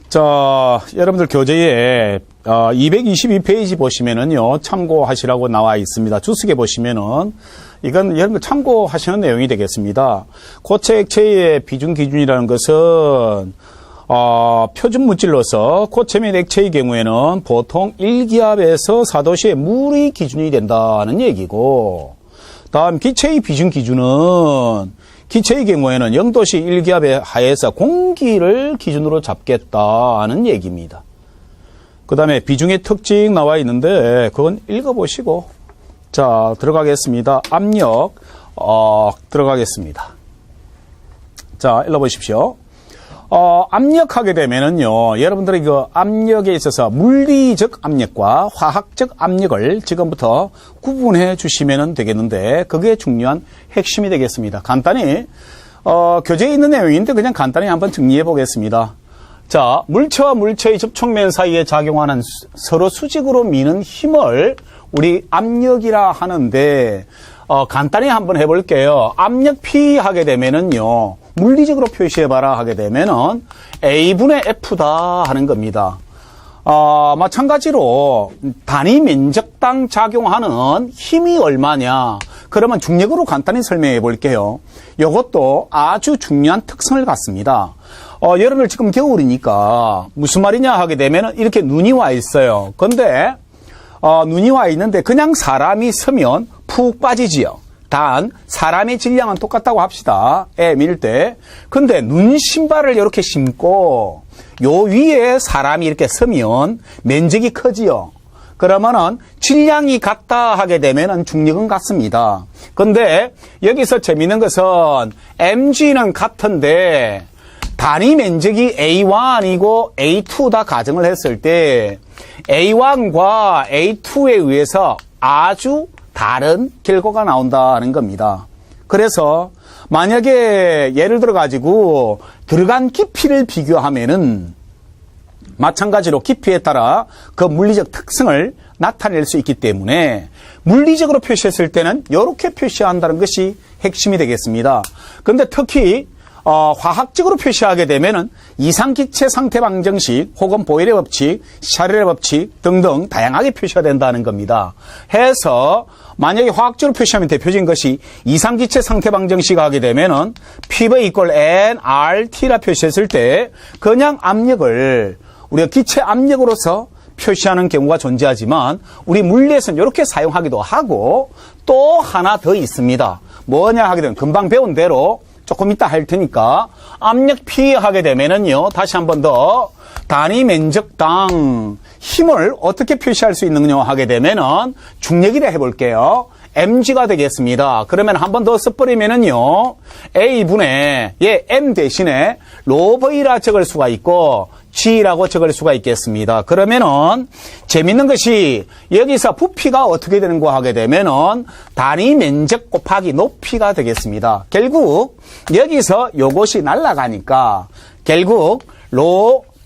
자, 여러분들 교재에 222페이지 보시면은요, 참고하시라고 나와 있습니다. 주석에 보시면은 이건 여러분들 참고하시는 내용이 되겠습니다. 고체 액체의 비중 기준이라는 것은 표준 물질로서 고체 및 액체의 경우에는 보통 1기압에서 4도씨의 물이 기준이 된다는 얘기고, 다음 기체의 비중 기준은 기체의 경우에는 0도씨 1기압에 하에서 공기를 기준으로 잡겠다는 얘기입니다. 그 다음에 비중의 특징 나와 있는데 그건 읽어보시고, 자, 들어가겠습니다. 압력 들어가겠습니다. 자, 읽어보십시오. 압력하게 되면은요, 여러분들이 그 압력에 있어서 물리적 압력과 화학적 압력을 지금부터 구분해 주시면 되겠는데, 그게 중요한 핵심이 되겠습니다. 간단히, 교재에 있는 내용인데 그냥 간단히 한번 정리해 보겠습니다. 자, 물체와 물체의 접촉면 사이에 작용하는 서로 수직으로 미는 힘을 우리 압력이라 하는데, 간단히 한번 해볼게요. 압력 P 하게 되면은요, 물리적으로 표시해봐라 하게 되면은 A분의 F다 하는 겁니다. 마찬가지로 단위 면적당 작용하는 힘이 얼마냐. 그러면 중력으로 간단히 설명해 볼게요. 이것도 아주 중요한 특성을 갖습니다. 여러분들 지금 겨울이니까 무슨 말이냐 하게 되면은 이렇게 눈이 와 있어요. 근데 눈이 와 있는데 그냥 사람이 서면 푹 빠지지요. 단 사람의 질량은 똑같다고 합시다. 에 밀 때. 근데 눈 신발을 이렇게 신고 요 위에 사람이 이렇게 서면 면적이 커지요. 그러면은 질량이 같다 하게 되면은 중력은 같습니다. 근데 여기서 재미있는 것은 mg는 같은데 단위 면적이 A1이고 A2다 가정을 했을 때 A1과 A2에 의해서 아주 다른 결과가 나온다는 겁니다. 그래서 만약에 예를 들어 가지고 들어간 깊이를 비교하면은 마찬가지로 깊이에 따라 그 물리적 특성을 나타낼 수 있기 때문에 물리적으로 표시했을 때는 이렇게 표시한다는 것이 핵심이 되겠습니다. 근데 특히 화학적으로 표시하게 되면은 이상기체 상태 방정식 혹은 보일의 법칙, 샤를의 법칙 등등 다양하게 표시가 된다는 겁니다. 해서 만약에 화학적으로 표시하면 대표적인 것이 이상기체 상태 방정식 하게 되면은 PV 이퀄 nRT라 표시했을 때 그냥 압력을 우리가 기체 압력으로서 표시하는 경우가 존재하지만 우리 물리에서는 이렇게 사용하기도 하고 또 하나 더 있습니다. 뭐냐 하게 되면 금방 배운 대로 조금 이따 할 테니까 압력 P 하게 되면은요, 다시 한 번 더 단위 면적당 힘을 어떻게 표시할 수 있느냐 하게 되면은 중력이라 해볼게요. mg가 되겠습니다. 그러면 한 번 더 써버리면은요, a분의 m 대신에 ρv라 적을 수가 있고 g라고 적을 수가 있겠습니다. 그러면은 재밌는 것이 여기서 부피가 어떻게 되는 거 하게 되면은 단위 면적 곱하기 높이가 되겠습니다. 결국 여기서 요것이 날아가니까 결국 ρ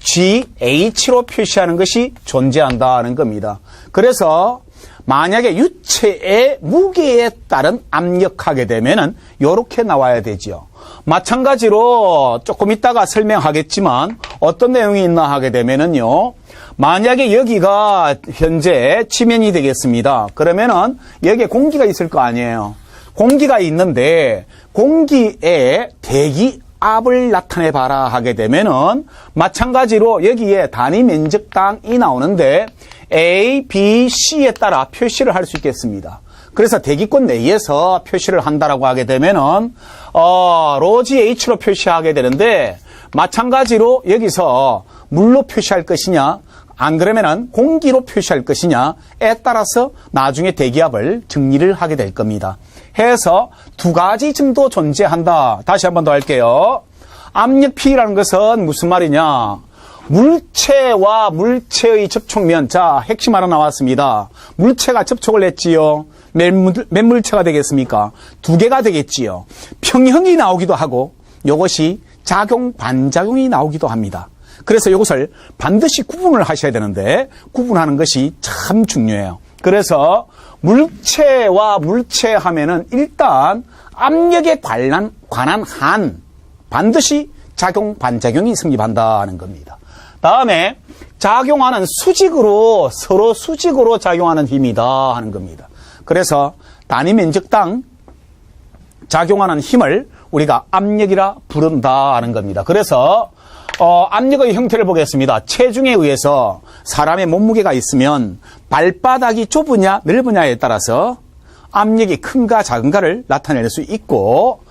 GH로 표시하는 것이 존재한다는 겁니다. 그래서 만약에 유체의 무게에 따른 압력하게 되면은 요렇게 나와야 되지요. 마찬가지로 조금 이따가 설명하겠지만 어떤 내용이 있나 하게 되면은요, 만약에 여기가 현재 지면이 되겠습니다. 그러면은 여기에 공기가 있을 거 아니에요. 공기가 있는데 공기의 대기압을 나타내 봐라 하게 되면은 마찬가지로 여기에 단위 면적당이 나오는데 A, B, C에 따라 표시를 할 수 있겠습니다. 그래서 대기권 내에서 표시를 한다라고 하게 되면은 로지 H로 표시하게 되는데 마찬가지로 여기서 물로 표시할 것이냐 안 그러면은 공기로 표시할 것이냐에 따라서 나중에 대기압을 정리를 하게 될 겁니다. 해서 두 가지 정도 존재한다. 다시 한 번 더 할게요. 압력 P라는 것은 무슨 말이냐? 물체와 물체의 접촉면. 자, 핵심 하나 나왔습니다. 물체가 접촉을 했지요. 몇 물체가 되겠습니까? 두 개가 되겠지요. 평형이 나오기도 하고 이것이 작용, 반작용이 나오기도 합니다. 그래서 이것을 반드시 구분을 하셔야 되는데 구분하는 것이 참 중요해요. 그래서 물체와 물체 하면은 일단 압력에 관한 한 반드시 작용, 반작용이 성립한다는 겁니다. 다음에 작용하는 수직으로, 서로 수직으로 작용하는 힘이다 하는 겁니다. 그래서 단위 면적당 작용하는 힘을 우리가 압력이라 부른다 하는 겁니다. 그래서 압력의 형태를 보겠습니다. 체중에 의해서 사람의 몸무게가 있으면 발바닥이 좁으냐 넓으냐에 따라서 압력이 큰가 작은가를 나타낼 수 있고,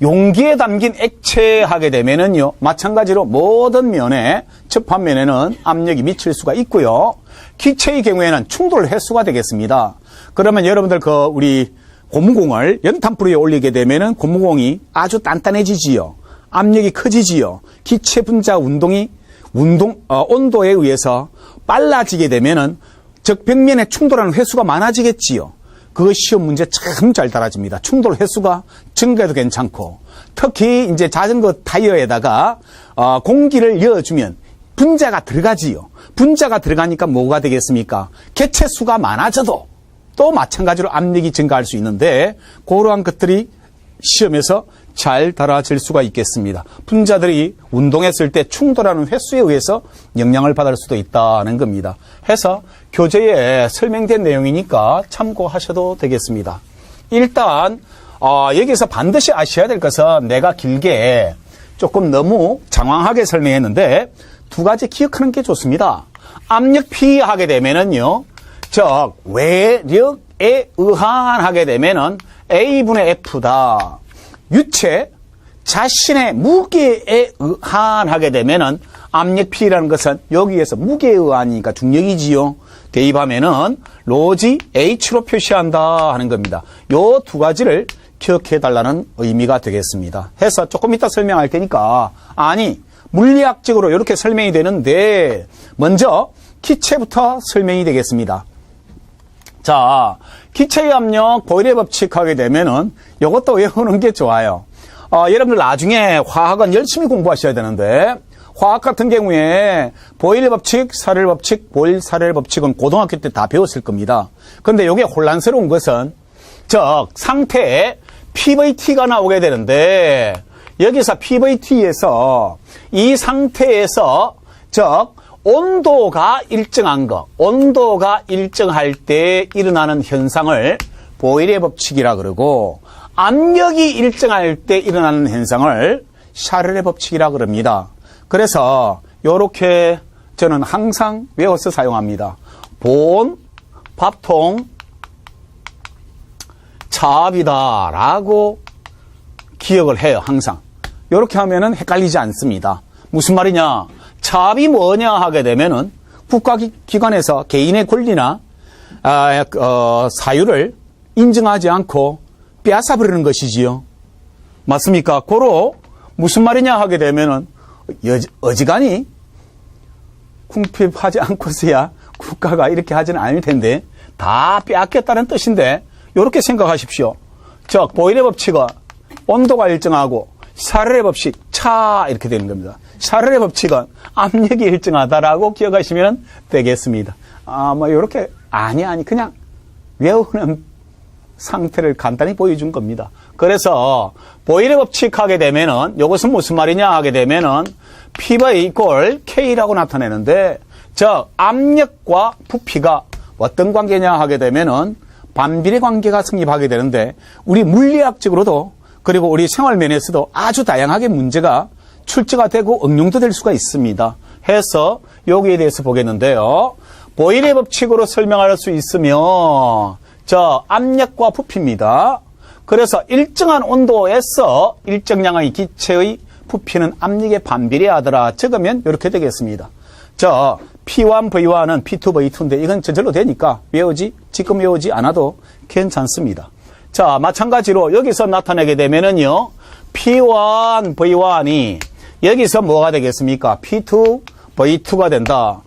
용기에 담긴 액체 하게 되면은요, 마찬가지로 모든 면에, 접합면에는 압력이 미칠 수가 있고요. 기체의 경우에는 충돌 횟수가 되겠습니다. 그러면 여러분들 무리 고무공을 연탄불 위에 올리게 되면은 고무공이 아주 단단해지지요. 압력이 커지지요. 기체 분자 온도에 의해서 빨라지게 되면은 적벽면에 충돌하는 횟수가 많아지겠지요. 그거 시험 문제 참 잘 따라집니다. 충돌 횟수가 증가해도 괜찮고, 특히 이제 자전거 타이어에다가 공기를 넣어주면 분자가 들어가지요. 분자가 들어가니까 뭐가 되겠습니까? 개체 수가 많아져도 또 마찬가지로 압력이 증가할 수 있는데, 그러한 것들이 시험에서 잘 다뤄질 수가 있겠습니다. 분자들이 운동했을 때 충돌하는 횟수에 의해서 영향을 받을 수도 있다는 겁니다. 해서 교재에 설명된 내용이니까 참고하셔도 되겠습니다. 일단 여기서 반드시 아셔야 될 것은, 내가 길게 조금 너무 장황하게 설명했는데 두 가지 기억하는 게 좋습니다. 압력 P 하게 되면은요, 즉 외력에 의한 하게 되면은 A분의 F다. 유체 자신의 무게에 의한 하게 되면은 압력 P라는 것은 여기에서 무게에 의한이니까 중력이지요. 대입하면은 로지 H로 표시한다 하는 겁니다. 요 두 가지를 기억해 달라는 의미가 되겠습니다. 해서 조금 이따 설명할 테니까, 물리학적으로 이렇게 설명이 되는데 먼저 기체부터 설명이 되겠습니다. 자, 기체의 압력 보일의 법칙 하게 되면은 이것도 외우는 게 좋아요. 여러분들 나중에 화학은 열심히 공부하셔야 되는데, 화학 같은 경우에 보일의 법칙, 사렐 법칙, 보일 사렐 법칙은 고등학교 때 다 배웠을 겁니다. 근데 이게 혼란스러운 것은, 즉 상태에 PVT가 나오게 되는데, 여기서 PVT에서 이 상태에서 즉 온도가 일정한 것, 온도가 일정할 때 일어나는 현상을 보일의 법칙이라 그러고, 압력이 일정할 때 일어나는 현상을 샤를의 법칙이라 그럽니다. 그래서 요렇게 저는 항상 외워서 사용합니다. 본, 밥통, 차압이다 라고 기억을 해요. 항상 요렇게 하면은 헷갈리지 않습니다. 무슨 말이냐, 차압이 뭐냐 하게 되면은 국가기관에서 개인의 권리나 사유를 인정하지 않고 빼앗아버리는 것이지요. 맞습니까? 고로 무슨 말이냐 하게 되면은 어지간히 궁핍하지 않고서야 국가가 이렇게 하지는 않을 텐데 다 빼앗겼다는 뜻인데, 이렇게 생각하십시오. 즉 보일의 법칙은 온도가 일정하고, 샤를의 법칙 차 이렇게 되는 겁니다. 샤를의 법칙은 압력이 일정하다라고 기억하시면 되겠습니다. 이렇게 그냥 외우는 상태를 간단히 보여준 겁니다. 그래서 보일의 법칙 하게 되면은 이것은 무슨 말이냐 하게 되면은 P가 이꼴 K라고 나타내는데, 즉 압력과 부피가 어떤 관계냐 하게 되면은 반비례 관계가 성립하게 되는데, 우리 물리학적으로도 그리고 우리 생활면에서도 아주 다양하게 문제가 출제가 되고 응용도 될 수가 있습니다. 해서 여기에 대해서 보겠는데요. 보일의 법칙으로 설명할 수 있으면 압력과 부피입니다. 그래서 일정한 온도에서 일정량의 기체의 부피는 압력에 반비례하더라 적으면 이렇게 되겠습니다. P1, V1은 P2, V2인데 이건 저절로 되니까 지금 외우지 않아도 괜찮습니다. 마찬가지로 여기서 나타내게 되면은요, P1, V1이 여기서 뭐가 되겠습니까? P2, V2가 된다.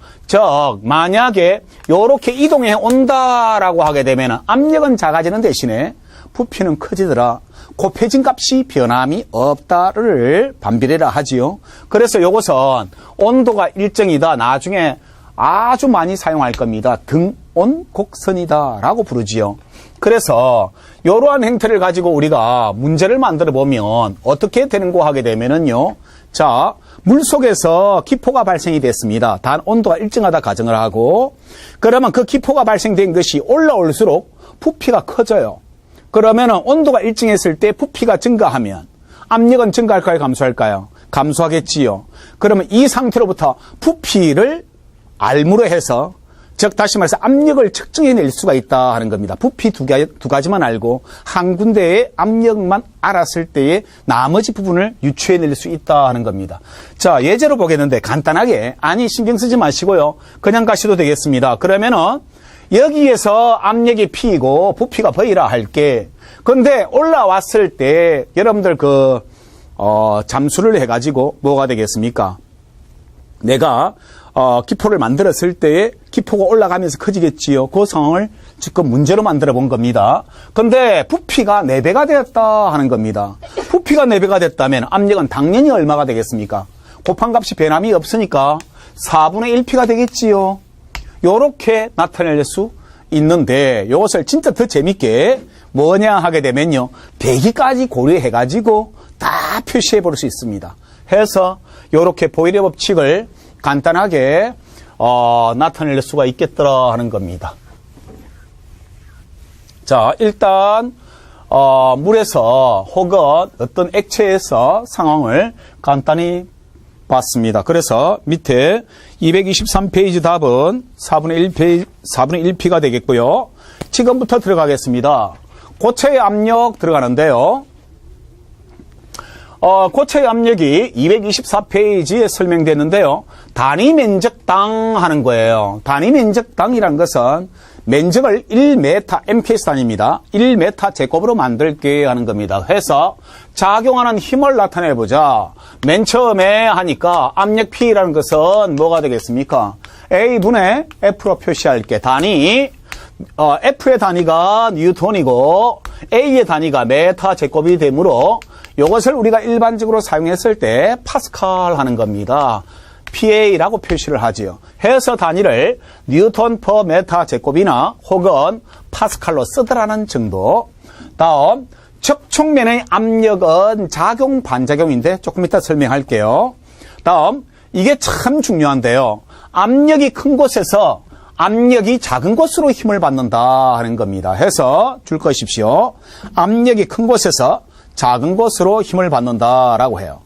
만약에 요렇게 이동해 온다라고 하게 되면 압력은 작아지는 대신에 부피는 커지더라. 곱해진 값이 변함이 없다를 반비례라 하지요. 그래서 요것은 온도가 일정이다. 나중에 아주 많이 사용할 겁니다. 등온 곡선이다 라고 부르지요. 그래서 이러한 행태를 가지고 우리가 문제를 만들어 보면 어떻게 되는고 하게 되면은요. 물속에서 기포가 발생이 됐습니다. 단 온도가 일정하다 가정을 하고, 그러면 그 기포가 발생된 것이 올라올수록 부피가 커져요. 그러면 온도가 일정했을 때 부피가 증가하면 압력은 증가할까요? 감소할까요? 감소하겠지요. 그러면 이 상태로부터 부피를 알무로 해서, 즉 다시 말해서 압력을 측정해낼 수가 있다 하는 겁니다. 부피 두 가지만 알고 한 군데의 압력만 알았을 때에 나머지 부분을 유추해낼 수 있다 하는 겁니다. 자, 예제로 보겠는데 간단하게, 아니 신경 쓰지 마시고요, 그냥 가셔도 되겠습니다. 그러면은 여기에서 압력이 P이고 부피가 V라 할게. 근데 올라왔을 때 여러분들 잠수를 해가지고 뭐가 되겠습니까? 내가 기포를 만들었을 때에 기포가 올라가면서 커지겠지요. 그 상황을 지금 문제로 만들어 본 겁니다. 근데 부피가 4배가 되었다 하는 겁니다. 부피가 4배가 됐다면 압력은 당연히 얼마가 되겠습니까? 곱한 값이 변함이 없으니까 4분의 1P가 되겠지요. 요렇게 나타낼 수 있는데, 이것을 진짜 더 재밌게 뭐냐 하게 되면요, 배기까지 고려해가지고 다 표시해 볼 수 있습니다. 해서 요렇게 보일의 법칙을 간단하게 나타낼 수가 있겠더라 하는 겁니다. 자, 일단 물에서 혹은 어떤 액체에서 상황을 간단히 봤습니다. 그래서 밑에 223페이지 답은 4분의 1P가 되겠고요. 지금부터 들어가겠습니다. 고체의 압력 들어가는데요. 고체의 압력이 224페이지에 설명되는데요. 단위 면적당 하는 거예요. 단위 면적당이라는 것은 면적을 1m MPS 단위입니다. 1m 제곱으로 만들게 하는 겁니다. 해서 작용하는 힘을 나타내보자. 맨 처음에 하니까 압력 P라는 것은 뭐가 되겠습니까? A분의 F로 표시할게. 단위, F의 단위가 뉴턴이고 A의 단위가 메타 제곱이 되므로 이것을 우리가 일반적으로 사용했을 때 파스칼 하는 겁니다. PA라고 표시를 하지요. 해서 단위를 뉴턴 퍼 메타 제곱이나 혹은 파스칼로 쓰더라는 정도. 다음, 적촉면의 압력은 작용 반작용인데 조금 이따 설명할게요. 다음, 이게 참 중요한데요. 압력이 큰 곳에서 압력이 작은 곳으로 힘을 받는다 하는 겁니다. 해서 줄 것이십시오. 압력이 큰 곳에서 작은 곳으로 힘을 받는다라고 해요.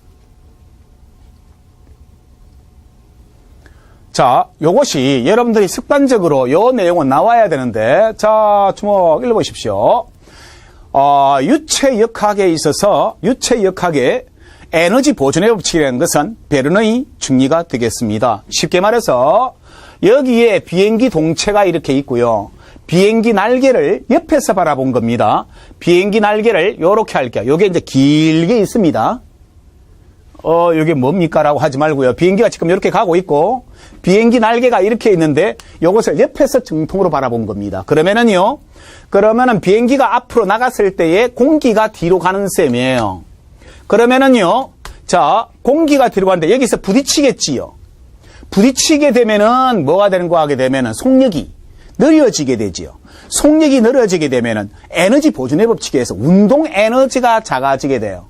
자, 요것이 여러분들이 습관적으로 요 내용은 나와야 되는데, 자, 주목 읽어보십시오. 유체역학에 있어서 유체역학의 에너지 보존의 법칙이라는 것은 베르너의 중리가 되겠습니다. 쉽게 말해서 여기에 비행기 동체가 이렇게 있고요. 비행기 날개를 옆에서 바라본 겁니다. 비행기 날개를 요렇게 할게요. 요게 이제 길게 있습니다. 요게 뭡니까? 라고 하지 말고요. 비행기가 지금 이렇게 가고 있고, 비행기 날개가 이렇게 있는데, 요것을 옆에서 정통으로 바라본 겁니다. 그러면은 비행기가 앞으로 나갔을 때에 공기가 뒤로 가는 셈이에요. 그러면은요, 자, 공기가 뒤로 가는데 여기서 부딪히겠지요. 부딪히게 되면은 뭐가 되는 거 하게 되면은 속력이 느려지게 되지요. 속력이 느려지게 되면은 에너지 보존의 법칙에 의해서 운동 에너지가 작아지게 돼요.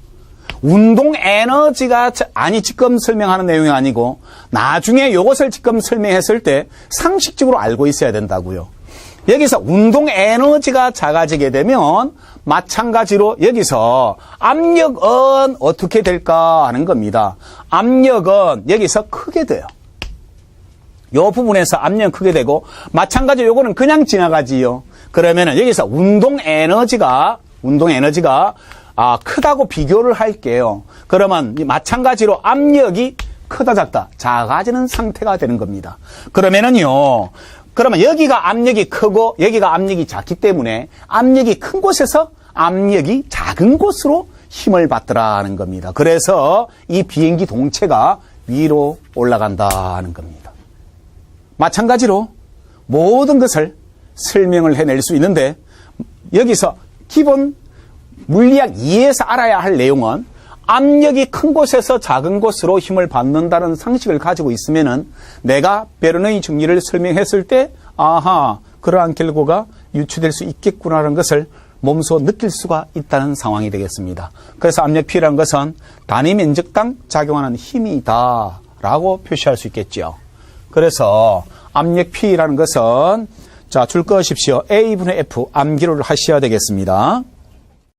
운동 에너지가, 아니, 지금 설명하는 내용이 아니고, 나중에 이것을 지금 설명했을 때 상식적으로 알고 있어야 된다고요. 여기서 운동 에너지가 작아지게 되면, 마찬가지로 여기서 압력은 어떻게 될까 하는 겁니다. 압력은 여기서 크게 돼요. 요 부분에서 압력은 크게 되고, 마찬가지로 요거는 그냥 지나가지요. 그러면은 여기서 운동 에너지가 크다고 비교를 할게요. 그러면 마찬가지로 압력이 크다 작다 작아지는 상태가 되는 겁니다. 그러면 여기가 압력이 크고 여기가 압력이 작기 때문에 압력이 큰 곳에서 압력이 작은 곳으로 힘을 받더라는 겁니다. 그래서 이 비행기 동체가 위로 올라간다는 겁니다. 마찬가지로 모든 것을 설명을 해낼 수 있는데, 여기서 기본 물리학 2에서 알아야 할 내용은 압력이 큰 곳에서 작은 곳으로 힘을 받는다는 상식을 가지고 있으면은 내가 베르너의 중리를 설명했을 때, 아하, 그러한 결과가 유추될 수 있겠구나라는 것을 몸소 느낄 수가 있다는 상황이 되겠습니다. 그래서 압력 P라는 것은 단위 면적당 작용하는 힘이다 라고 표시할 수 있겠죠. 그래서 압력 P라는 것은 자, 줄 것이십시오. A분의 F 암기를 하셔야 되겠습니다.